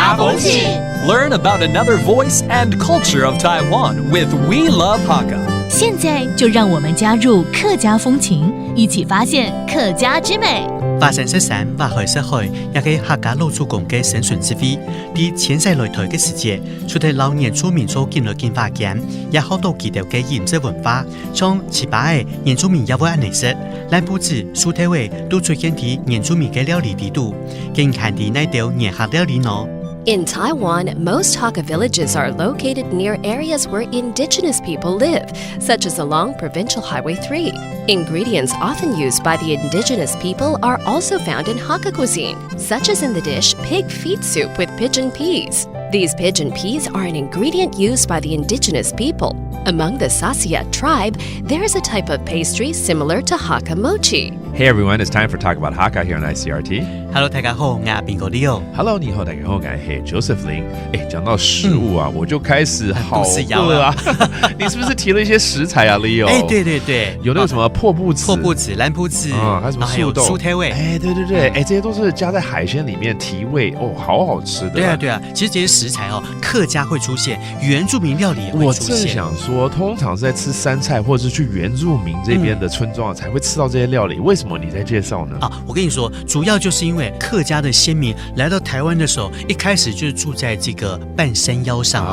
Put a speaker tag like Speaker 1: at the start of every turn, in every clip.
Speaker 1: 家风情
Speaker 2: Learn about another voice and culture of Taiwan with We Love Hakka.
Speaker 3: 现在就让我们加入客家风情，一起发现客家之美。
Speaker 4: 華神色散或海色海，也給客家露出共嘅生存之味。啲前世來台嘅時節，除咗老年住民做建來建化間，也好多其他嘅飲食文化，像糍粑嘅原住民也會按嚟食，蘭布子、蘇體味都出現啲原住民嘅料理地度，經看啲呢道原客料理呢。
Speaker 1: In Taiwan, most Hakka villages are located near areas where indigenous people live, such as along Provincial Highway 3. Ingredients often used by the indigenous people are also found in Hakka cuisine, such as in the dish pig feet soup with pigeon peas. These pigeon peas are an ingredient used by the indigenous people. Among the Sasia tribe, there is a type of pastry similar to Hakka mochi.
Speaker 5: Hey everyone, it's time for Talk About Hakka here on ICRT.
Speaker 4: Hello， 大家好，我係邊個 Leo。Hello，
Speaker 5: 你好，大家好，我係 Josephine。講到食物啊，我就開始好餓啊！你是不是提了一些食材啊 ，Leo？
Speaker 4: 對對對，
Speaker 5: 有那個什麼破布子、
Speaker 4: 蘭布子，
Speaker 5: 還有什麼素豆、
Speaker 4: 蘇體味，
Speaker 5: 對對對，這些都是加在海鮮裡面提味哦，好好吃的。
Speaker 4: 對啊對啊，其實這些食材哦，客家會出現，原住民料理也會出現。
Speaker 5: 我正想說，通常是在吃山菜或者是去原住民這邊的村莊才會吃到這些料理，為什麼你在介紹呢？
Speaker 4: 我跟你說，主要就是因為客家的先民來到台灣的時候，一開始就是住在這個半山腰上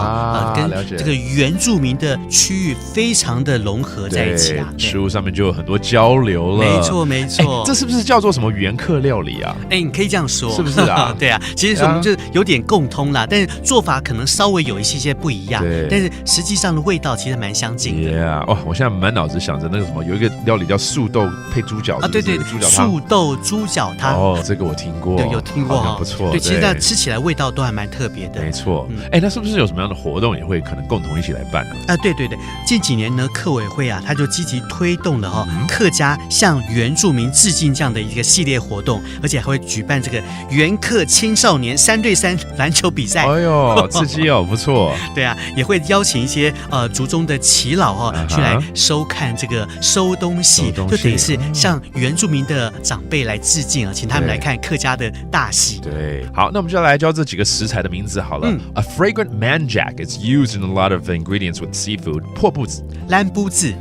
Speaker 4: 跟這個原住民的區域非常的融合在一起啊。
Speaker 5: 食物上面就有很多交流了。
Speaker 4: 沒錯沒錯，
Speaker 5: 這是不是叫做什麼原客料理啊？
Speaker 4: 你可以這樣說，是
Speaker 5: 不是啊？
Speaker 4: 對啊，其實我們就有點共通啦，但是做法可能稍微有一些不一樣，但是實際上的味道其實蠻相近的。
Speaker 5: 我現在滿腦子想着那個什麼，有一個料理叫素豆配豬腳啊，
Speaker 4: 對對，素豆豬腳湯。
Speaker 5: 這個我聽過，
Speaker 4: 有聽過哈，
Speaker 5: 不錯。
Speaker 4: 對，其實它吃起來味道都還蠻特別的。
Speaker 5: 沒錯，那是不是有什麼樣的活動也會可能共同一起來辦呢？
Speaker 4: 對對對，近幾年呢，客委會啊，它就積極推動了客家向原住民致敬這樣的一個系列活動，而且還會舉辦這個原客青少年3對3籃球比賽。
Speaker 5: 哎呦，刺激哦，不錯。
Speaker 4: 對啊，也會邀請一些族中的耆老去來收看這個收東西，就等於是向原住民的長輩來致敬啊，請他們來看客家的大戲。
Speaker 5: 對，好，那我們就來教這幾個食材的名字好了。A fragrant manjack is used in a lot of ingredients with seafood. 破布子、
Speaker 4: 蘭布子、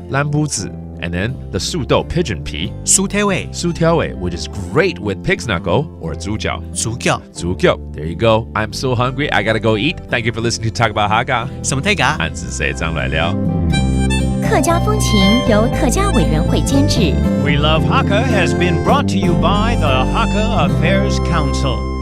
Speaker 5: and then the 素豆 pigeon pea.
Speaker 4: 蘇體味
Speaker 5: which is great with pig's knuckle or 豬腳. There you go. I'm so hungry. I gotta go eat. Thank you for listening to Talk About Hakka.
Speaker 4: 什麼大家？
Speaker 5: 漢字誰張來聊？
Speaker 3: 客家風情由客家委員會監製。
Speaker 6: We Love Hakka has been brought to you by the Hakka Affairs Council.